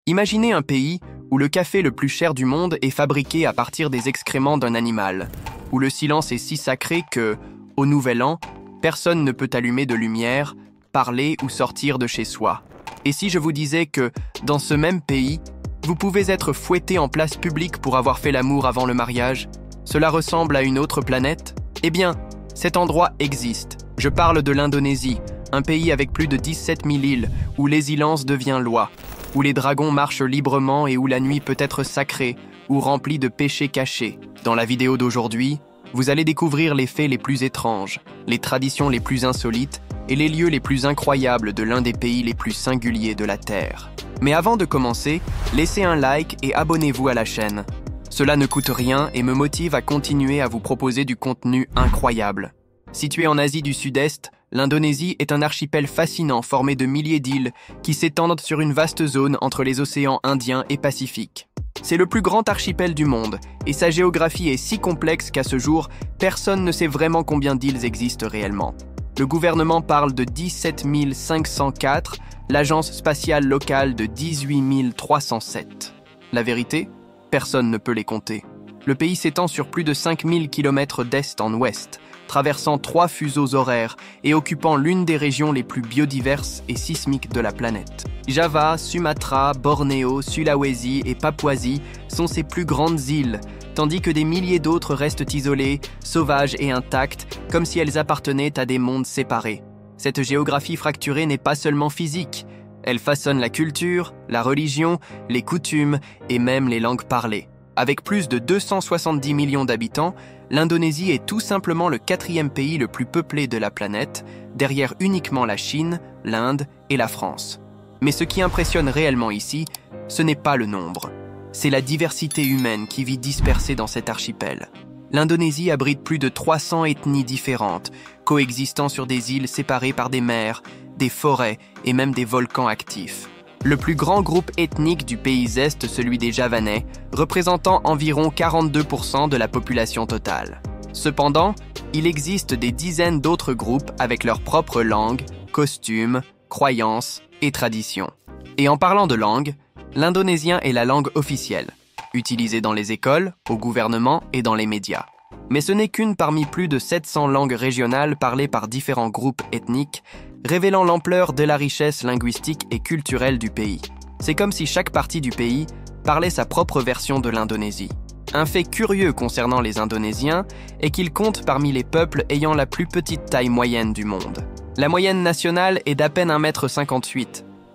Imaginez un pays où le café le plus cher du monde est fabriqué à partir des excréments d'un animal, où le silence est si sacré que, au Nouvel An, personne ne peut allumer de lumière, parler ou sortir de chez soi. Et si je vous disais que, dans ce même pays, vous pouvez être fouetté en place publique pour avoir fait l'amour avant le mariage, cela ressemble à une autre planète? Eh bien, cet endroit existe. Je parle de l'Indonésie, un pays avec plus de 17 000 îles, où l'exilence devient loi, où les dragons marchent librement et où la nuit peut être sacrée, ou remplie de péchés cachés. Dans la vidéo d'aujourd'hui, vous allez découvrir les faits les plus étranges, les traditions les plus insolites et les lieux les plus incroyables de l'un des pays les plus singuliers de la Terre. Mais avant de commencer, laissez un like et abonnez-vous à la chaîne. Cela ne coûte rien et me motive à continuer à vous proposer du contenu incroyable. Situé en Asie du Sud-Est, l'Indonésie est un archipel fascinant formé de milliers d'îles qui s'étendent sur une vaste zone entre les océans Indien et Pacifique. C'est le plus grand archipel du monde et sa géographie est si complexe qu'à ce jour, personne ne sait vraiment combien d'îles existent réellement. Le gouvernement parle de 17 504, l'agence spatiale locale de 18 307. La vérité, personne ne peut les compter. Le pays s'étend sur plus de 5000 km d'est en ouest, traversant 3 fuseaux horaires et occupant l'une des régions les plus biodiverses et sismiques de la planète. Java, Sumatra, Bornéo, Sulawesi et Papouasie sont ses plus grandes îles, tandis que des milliers d'autres restent isolées, sauvages et intactes, comme si elles appartenaient à des mondes séparés. Cette géographie fracturée n'est pas seulement physique, elle façonne la culture, la religion, les coutumes et même les langues parlées. Avec plus de 270 millions d'habitants, l'Indonésie est tout simplement le 4e pays le plus peuplé de la planète, derrière uniquement la Chine, l'Inde et la France. Mais ce qui impressionne réellement ici, ce n'est pas le nombre. C'est la diversité humaine qui vit dispersée dans cet archipel. L'Indonésie abrite plus de 300 ethnies différentes, coexistant sur des îles séparées par des mers, des forêts et même des volcans actifs. Le plus grand groupe ethnique du pays est celui des Javanais, représentant environ 42% de la population totale. Cependant, il existe des dizaines d'autres groupes avec leurs propres langues, costumes, croyances et traditions. Et en parlant de langue, l'indonésien est la langue officielle, utilisée dans les écoles, au gouvernement et dans les médias. Mais ce n'est qu'une parmi plus de 700 langues régionales parlées par différents groupes ethniques, révélant l'ampleur de la richesse linguistique et culturelle du pays. C'est comme si chaque partie du pays parlait sa propre version de l'Indonésie. Un fait curieux concernant les Indonésiens est qu'ils comptent parmi les peuples ayant la plus petite taille moyenne du monde. La moyenne nationale est d'à peine 1,58 m,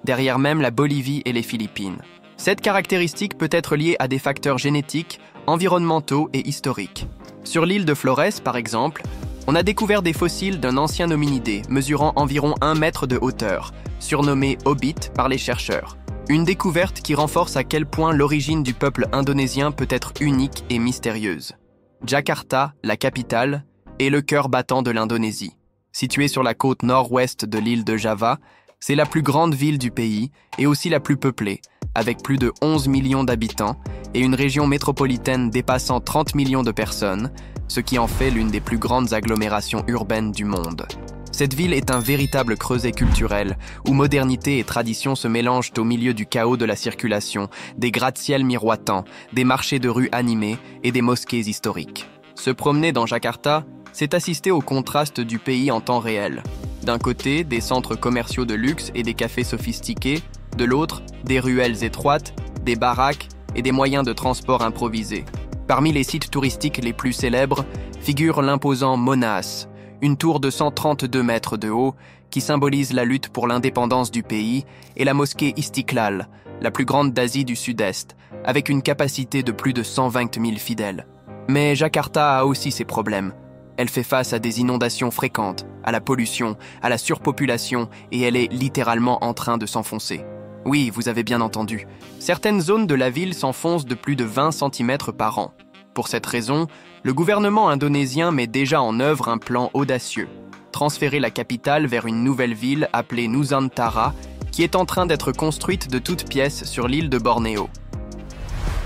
derrière même la Bolivie et les Philippines. Cette caractéristique peut être liée à des facteurs génétiques, environnementaux et historiques. Sur l'île de Flores, par exemple, on a découvert des fossiles d'un ancien hominidé mesurant environ 1 mètre de hauteur, surnommé Hobbit par les chercheurs. Une découverte qui renforce à quel point l'origine du peuple indonésien peut être unique et mystérieuse. Jakarta, la capitale, est le cœur battant de l'Indonésie. Située sur la côte nord-ouest de l'île de Java, c'est la plus grande ville du pays et aussi la plus peuplée, avec plus de 11 millions d'habitants et une région métropolitaine dépassant 30 millions de personnes, ce qui en fait l'une des plus grandes agglomérations urbaines du monde. Cette ville est un véritable creuset culturel, où modernité et tradition se mélangent au milieu du chaos de la circulation, des gratte-ciels miroitants, des marchés de rue animés et des mosquées historiques. Se promener dans Jakarta, c'est assister au contraste du pays en temps réel. D'un côté, des centres commerciaux de luxe et des cafés sophistiqués, de l'autre, des ruelles étroites, des baraques et des moyens de transport improvisés. Parmi les sites touristiques les plus célèbres figure l'imposant Monas, une tour de 132 mètres de haut qui symbolise la lutte pour l'indépendance du pays, et la mosquée Istiklal, la plus grande d'Asie du Sud-Est, avec une capacité de plus de 120 000 fidèles. Mais Jakarta a aussi ses problèmes. Elle fait face à des inondations fréquentes, à la pollution, à la surpopulation, et elle est littéralement en train de s'enfoncer. Oui, vous avez bien entendu. Certaines zones de la ville s'enfoncent de plus de 20 cm par an. Pour cette raison, le gouvernement indonésien met déjà en œuvre un plan audacieux. Transférer la capitale vers une nouvelle ville appelée Nusantara, qui est en train d'être construite de toutes pièces sur l'île de Bornéo.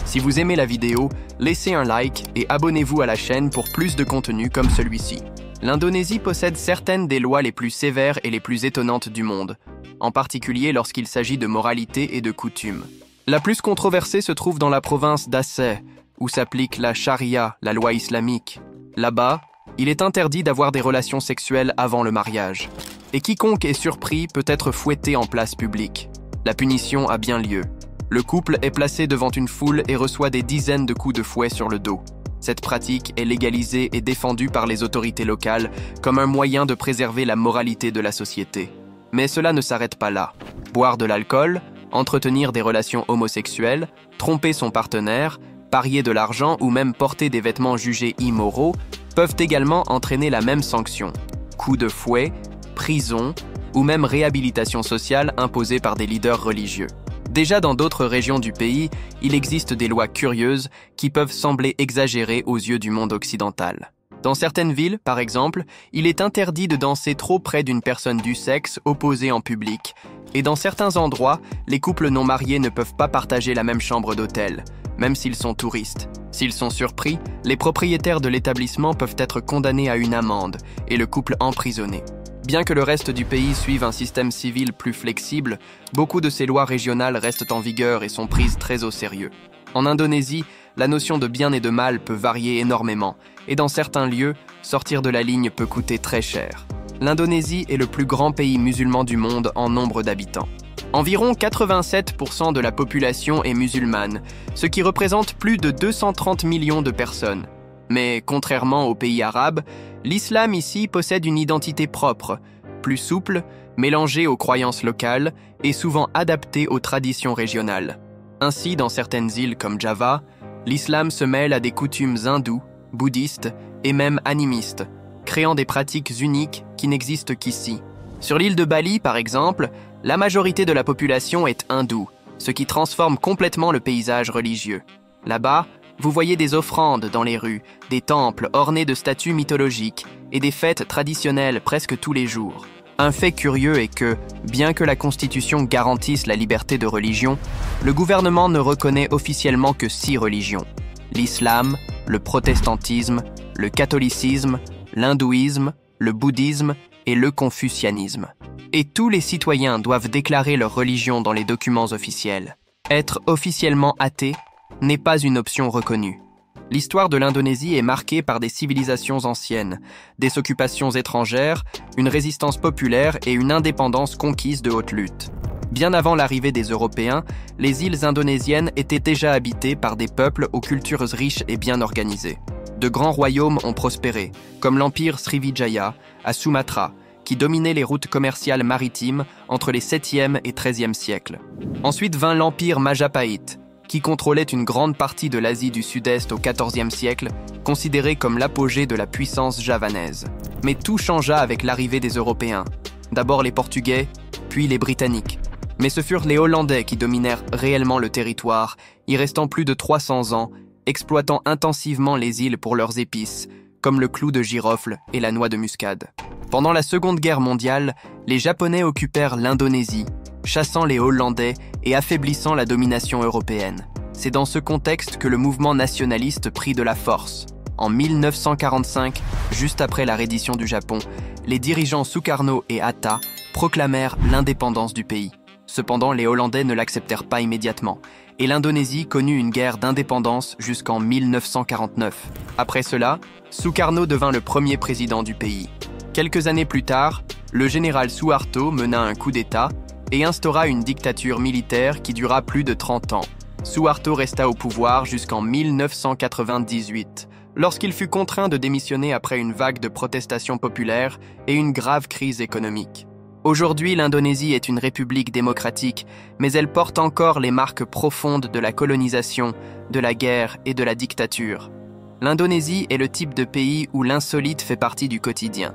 Si vous aimez la vidéo, laissez un like et abonnez-vous à la chaîne pour plus de contenu comme celui-ci. L'Indonésie possède certaines des lois les plus sévères et les plus étonnantes du monde, en particulier lorsqu'il s'agit de moralité et de coutumes. La plus controversée se trouve dans la province d'Aceh, où s'applique la charia, la loi islamique. Là-bas, il est interdit d'avoir des relations sexuelles avant le mariage. Et quiconque est surpris peut être fouetté en place publique. La punition a bien lieu. Le couple est placé devant une foule et reçoit des dizaines de coups de fouet sur le dos. Cette pratique est légalisée et défendue par les autorités locales comme un moyen de préserver la moralité de la société. Mais cela ne s'arrête pas là. Boire de l'alcool, entretenir des relations homosexuelles, tromper son partenaire, parier de l'argent ou même porter des vêtements jugés immoraux peuvent également entraîner la même sanction. Coups de fouet, prison ou même réhabilitation sociale imposée par des leaders religieux. Déjà dans d'autres régions du pays, il existe des lois curieuses qui peuvent sembler exagérées aux yeux du monde occidental. Dans certaines villes, par exemple, il est interdit de danser trop près d'une personne du sexe opposé en public. Et dans certains endroits, les couples non mariés ne peuvent pas partager la même chambre d'hôtel, même s'ils sont touristes. S'ils sont surpris, les propriétaires de l'établissement peuvent être condamnés à une amende et le couple emprisonné. Bien que le reste du pays suive un système civil plus flexible, beaucoup de ces lois régionales restent en vigueur et sont prises très au sérieux. En Indonésie, la notion de bien et de mal peut varier énormément, et dans certains lieux, sortir de la ligne peut coûter très cher. L'Indonésie est le plus grand pays musulman du monde en nombre d'habitants. Environ 87% de la population est musulmane, ce qui représente plus de 230 millions de personnes. Mais contrairement aux pays arabes, l'islam ici possède une identité propre, plus souple, mélangée aux croyances locales et souvent adaptée aux traditions régionales. Ainsi, dans certaines îles comme Java, l'islam se mêle à des coutumes hindoues, bouddhistes et même animistes, créant des pratiques uniques qui n'existent qu'ici. Sur l'île de Bali, par exemple, la majorité de la population est hindoue, ce qui transforme complètement le paysage religieux. Là-bas, vous voyez des offrandes dans les rues, des temples ornés de statues mythologiques et des fêtes traditionnelles presque tous les jours. Un fait curieux est que, bien que la Constitution garantisse la liberté de religion, le gouvernement ne reconnaît officiellement que 6 religions. L'islam, le protestantisme, le catholicisme, l'hindouisme, le bouddhisme et le confucianisme. Et tous les citoyens doivent déclarer leur religion dans les documents officiels. Être officiellement athée n'est pas une option reconnue. L'histoire de l'Indonésie est marquée par des civilisations anciennes, des occupations étrangères, une résistance populaire et une indépendance conquise de haute lutte. Bien avant l'arrivée des Européens, les îles indonésiennes étaient déjà habitées par des peuples aux cultures riches et bien organisées. De grands royaumes ont prospéré, comme l'empire Sriwijaya à Sumatra, qui dominait les routes commerciales maritimes entre les 7e et 13e siècles. Ensuite vint l'empire Majapahit, qui contrôlait une grande partie de l'Asie du Sud-Est au XIVe siècle, considéré comme l'apogée de la puissance javanaise. Mais tout changea avec l'arrivée des Européens. D'abord les Portugais, puis les Britanniques. Mais ce furent les Hollandais qui dominèrent réellement le territoire, y restant plus de 300 ans, exploitant intensivement les îles pour leurs épices, comme le clou de girofle et la noix de muscade. Pendant la Seconde Guerre mondiale, les Japonais occupèrent l'Indonésie, chassant les Hollandais et affaiblissant la domination européenne. C'est dans ce contexte que le mouvement nationaliste prit de la force. En 1945, juste après la reddition du Japon, les dirigeants Sukarno et Hatta proclamèrent l'indépendance du pays. Cependant, les Hollandais ne l'acceptèrent pas immédiatement, et l'Indonésie connut une guerre d'indépendance jusqu'en 1949. Après cela, Sukarno devint le premier président du pays. Quelques années plus tard, le général Suharto mena un coup d'État et instaura une dictature militaire qui dura plus de 30 ans. Suharto resta au pouvoir jusqu'en 1998, lorsqu'il fut contraint de démissionner après une vague de protestations populaires et une grave crise économique. Aujourd'hui, l'Indonésie est une république démocratique, mais elle porte encore les marques profondes de la colonisation, de la guerre et de la dictature. L'Indonésie est le type de pays où l'insolite fait partie du quotidien.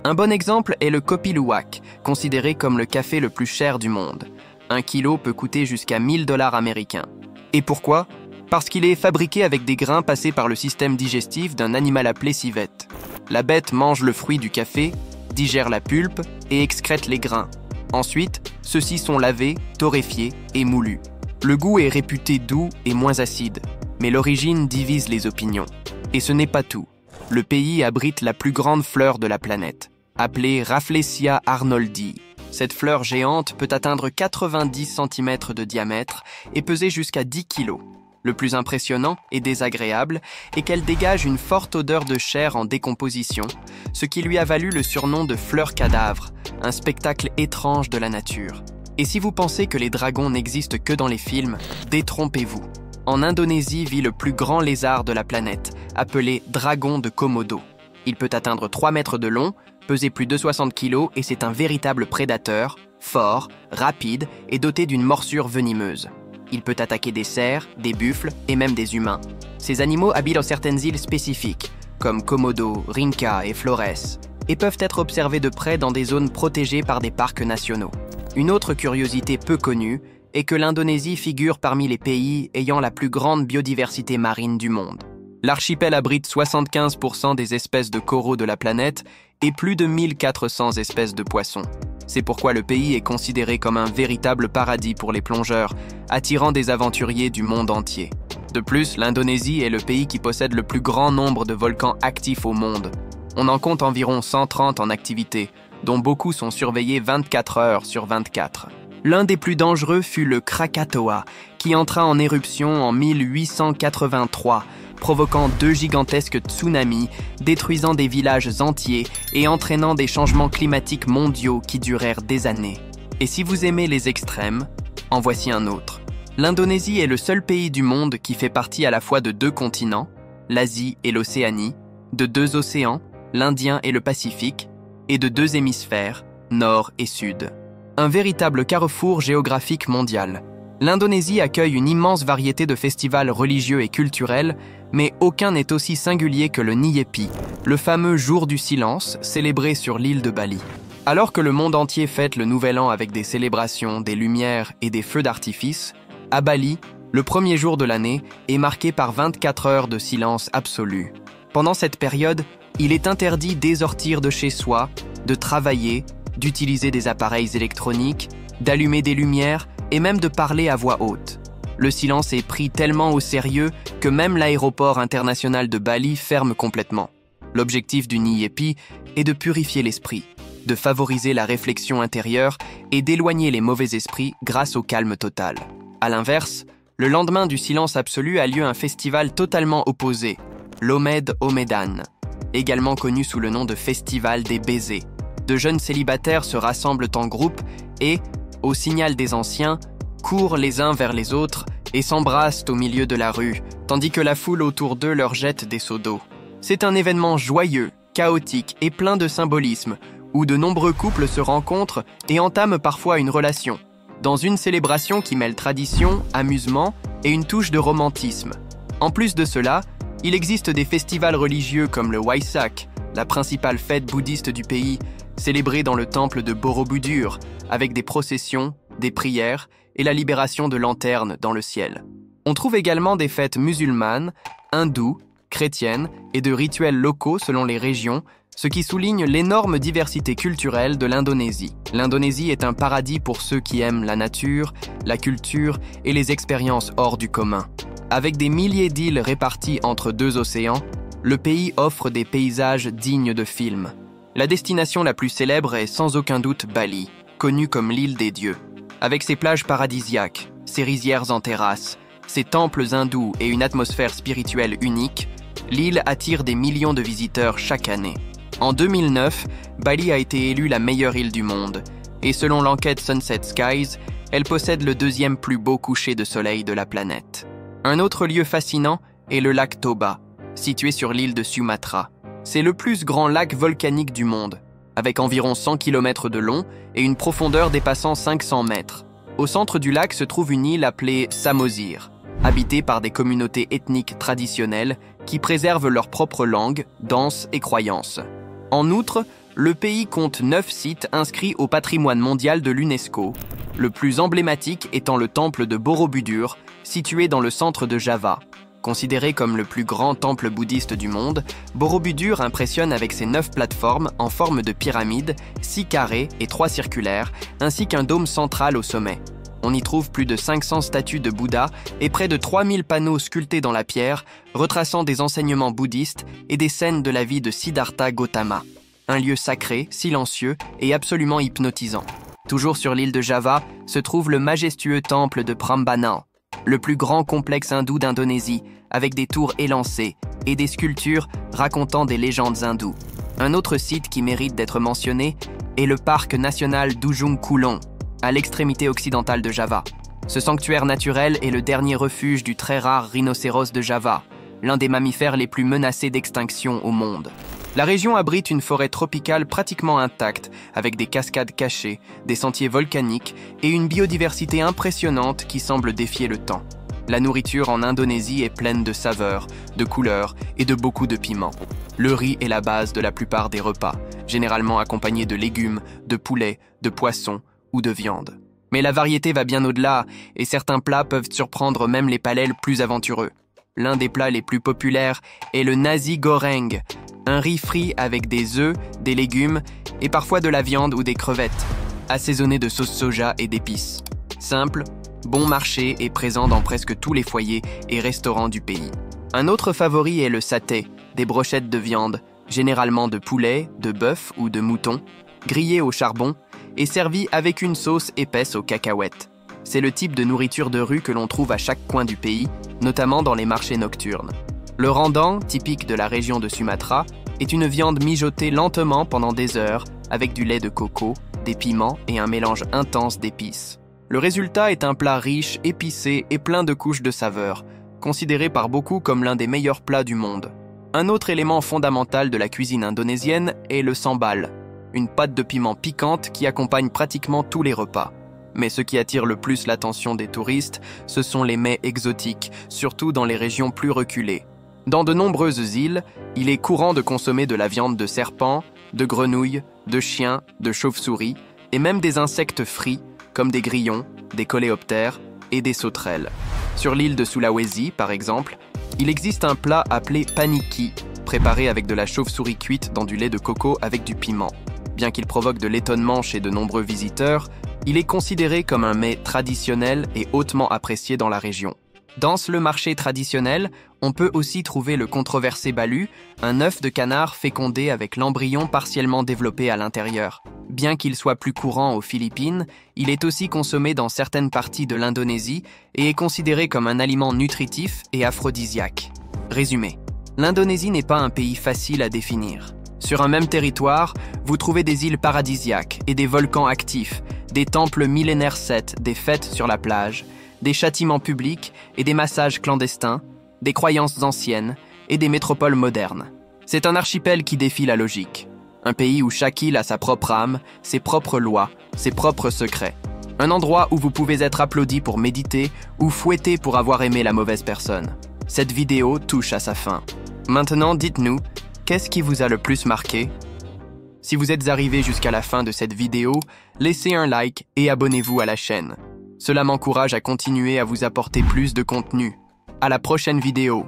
Un bon exemple est le kopi luwak, considéré comme le café le plus cher du monde. 1 kilo peut coûter jusqu'à 1 000 $ américains. Et pourquoi ? Parce qu'il est fabriqué avec des grains passés par le système digestif d'un animal appelé civette. La bête mange le fruit du café, digère la pulpe et excrète les grains. Ensuite, ceux-ci sont lavés, torréfiés et moulus. Le goût est réputé doux et moins acide, mais l'origine divise les opinions. Et ce n'est pas tout. Le pays abrite la plus grande fleur de la planète, appelée Rafflesia arnoldii. Cette fleur géante peut atteindre 90 cm de diamètre et peser jusqu'à 10 kg. Le plus impressionnant et désagréable est qu'elle dégage une forte odeur de chair en décomposition, ce qui lui a valu le surnom de fleur cadavre, un spectacle étrange de la nature. Et si vous pensez que les dragons n'existent que dans les films, détrompez-vous. En Indonésie vit le plus grand lézard de la planète, appelé dragon de Komodo. Il peut atteindre 3 mètres de long, peser plus de 60 kg et c'est un véritable prédateur, fort, rapide et doté d'une morsure venimeuse. Il peut attaquer des cerfs, des buffles et même des humains. Ces animaux habitent dans certaines îles spécifiques, comme Komodo, Rinca et Flores, et peuvent être observés de près dans des zones protégées par des parcs nationaux. Une autre curiosité peu connue est que l'Indonésie figure parmi les pays ayant la plus grande biodiversité marine du monde. L'archipel abrite 75% des espèces de coraux de la planète et plus de 1400 espèces de poissons. C'est pourquoi le pays est considéré comme un véritable paradis pour les plongeurs, attirant des aventuriers du monde entier. De plus, l'Indonésie est le pays qui possède le plus grand nombre de volcans actifs au monde. On en compte environ 130 en activité, dont beaucoup sont surveillés 24 heures sur 24. L'un des plus dangereux fut le Krakatoa, qui entra en éruption en 1883, provoquant 2 gigantesques tsunamis, détruisant des villages entiers et entraînant des changements climatiques mondiaux qui durèrent des années. Et si vous aimez les extrêmes, en voici un autre. L'Indonésie est le seul pays du monde qui fait partie à la fois de 2 continents, l'Asie et l'Océanie, de 2 océans, l'Indien et le Pacifique, et de 2 hémisphères, nord et sud. Un véritable carrefour géographique mondial. L'Indonésie accueille une immense variété de festivals religieux et culturels, mais aucun n'est aussi singulier que le Nyepi, le fameux jour du silence célébré sur l'île de Bali. Alors que le monde entier fête le Nouvel An avec des célébrations, des lumières et des feux d'artifice, à Bali, le premier jour de l'année est marqué par 24 heures de silence absolu. Pendant cette période, il est interdit d'exortir de chez soi, de travailler, d'utiliser des appareils électroniques, d'allumer des lumières et même de parler à voix haute. Le silence est pris tellement au sérieux que même l'aéroport international de Bali ferme complètement. L'objectif du Nyepi est de purifier l'esprit, de favoriser la réflexion intérieure et d'éloigner les mauvais esprits grâce au calme total. À l'inverse, le lendemain du silence absolu a lieu un festival totalement opposé, l'Omed Omedan, également connu sous le nom de Festival des baisers. De jeunes célibataires se rassemblent en groupe et, au signal des anciens, courent les uns vers les autres et s'embrassent au milieu de la rue, tandis que la foule autour d'eux leur jette des seaux d'eau. C'est un événement joyeux, chaotique et plein de symbolisme, où de nombreux couples se rencontrent et entament parfois une relation, dans une célébration qui mêle tradition, amusement et une touche de romantisme. En plus de cela, il existe des festivals religieux comme le Waisak, la principale fête bouddhiste du pays, célébrée dans le temple de Borobudur, avec des processions, des prières et la libération de lanternes dans le ciel. On trouve également des fêtes musulmanes, hindoues, chrétiennes et de rituels locaux selon les régions, ce qui souligne l'énorme diversité culturelle de l'Indonésie. L'Indonésie est un paradis pour ceux qui aiment la nature, la culture et les expériences hors du commun. Avec des milliers d'îles réparties entre 2 océans, le pays offre des paysages dignes de films. La destination la plus célèbre est sans aucun doute Bali, connue comme l'île des dieux. Avec ses plages paradisiaques, ses rizières en terrasse, ses temples hindous et une atmosphère spirituelle unique, l'île attire des millions de visiteurs chaque année. En 2009, Bali a été élue la meilleure île du monde, et selon l'enquête Sunset Skies, elle possède le 2e plus beau coucher de soleil de la planète. Un autre lieu fascinant est le lac Toba, situé sur l'île de Sumatra. C'est le plus grand lac volcanique du monde, avec environ 100 km de long et une profondeur dépassant 500 mètres. Au centre du lac se trouve une île appelée Samosir, habitée par des communautés ethniques traditionnelles qui préservent leur propre langue, danse et croyances. En outre, le pays compte 9 sites inscrits au patrimoine mondial de l'UNESCO, le plus emblématique étant le temple de Borobudur, situé dans le centre de Java. Considéré comme le plus grand temple bouddhiste du monde, Borobudur impressionne avec ses 9 plateformes en forme de pyramide, 6 carrés et 3 circulaires, ainsi qu'un dôme central au sommet. On y trouve plus de 500 statues de Bouddha et près de 3000 panneaux sculptés dans la pierre, retraçant des enseignements bouddhistes et des scènes de la vie de Siddhartha Gautama. Un lieu sacré, silencieux et absolument hypnotisant. Toujours sur l'île de Java se trouve le majestueux temple de Prambanan, le plus grand complexe hindou d'Indonésie, avec des tours élancées et des sculptures racontant des légendes hindoues. Un autre site qui mérite d'être mentionné est le parc national d'Ujung Kulon, à l'extrémité occidentale de Java. Ce sanctuaire naturel est le dernier refuge du très rare rhinocéros de Java, l'un des mammifères les plus menacés d'extinction au monde. La région abrite une forêt tropicale pratiquement intacte, avec des cascades cachées, des sentiers volcaniques et une biodiversité impressionnante qui semble défier le temps. La nourriture en Indonésie est pleine de saveurs, de couleurs et de beaucoup de piments. Le riz est la base de la plupart des repas, généralement accompagné de légumes, de poulet, de poissons ou de viande. Mais la variété va bien au-delà et certains plats peuvent surprendre même les palais plus aventureux. L'un des plats les plus populaires est le nasi goreng, un riz frit avec des œufs, des légumes et parfois de la viande ou des crevettes, assaisonné de sauce soja et d'épices. Simple, bon marché et présent dans presque tous les foyers et restaurants du pays. Un autre favori est le saté, des brochettes de viande, généralement de poulet, de bœuf ou de mouton, grillées au charbon et servies avec une sauce épaisse aux cacahuètes. C'est le type de nourriture de rue que l'on trouve à chaque coin du pays, notamment dans les marchés nocturnes. Le rendang, typique de la région de Sumatra, est une viande mijotée lentement pendant des heures avec du lait de coco, des piments et un mélange intense d'épices. Le résultat est un plat riche, épicé et plein de couches de saveurs, considéré par beaucoup comme l'un des meilleurs plats du monde. Un autre élément fondamental de la cuisine indonésienne est le sambal, une pâte de piment piquante qui accompagne pratiquement tous les repas. Mais ce qui attire le plus l'attention des touristes, ce sont les mets exotiques, surtout dans les régions plus reculées. Dans de nombreuses îles, il est courant de consommer de la viande de serpent, de grenouilles, de chiens, de chauves-souris et même des insectes frits comme des grillons, des coléoptères et des sauterelles. Sur l'île de Sulawesi, par exemple, il existe un plat appelé paniki, préparé avec de la chauve-souris cuite dans du lait de coco avec du piment. Bien qu'il provoque de l'étonnement chez de nombreux visiteurs, il est considéré comme un mets traditionnel et hautement apprécié dans la région. Dans le marché traditionnel, on peut aussi trouver le controversé balu, un œuf de canard fécondé avec l'embryon partiellement développé à l'intérieur. Bien qu'il soit plus courant aux Philippines, il est aussi consommé dans certaines parties de l'Indonésie et est considéré comme un aliment nutritif et aphrodisiaque. Résumé, l'Indonésie n'est pas un pays facile à définir. Sur un même territoire, vous trouvez des îles paradisiaques et des volcans actifs, des temples millénaires cetes, des fêtes sur la plage, des châtiments publics et des massages clandestins, des croyances anciennes et des métropoles modernes. C'est un archipel qui défie la logique. Un pays où chaque île a sa propre âme, ses propres lois, ses propres secrets. Un endroit où vous pouvez être applaudi pour méditer ou fouetté pour avoir aimé la mauvaise personne. Cette vidéo touche à sa fin. Maintenant, dites-nous, qu'est-ce qui vous a le plus marqué ? Si vous êtes arrivé jusqu'à la fin de cette vidéo, laissez un like et abonnez-vous à la chaîne. Cela m'encourage à continuer à vous apporter plus de contenu. À la prochaine vidéo.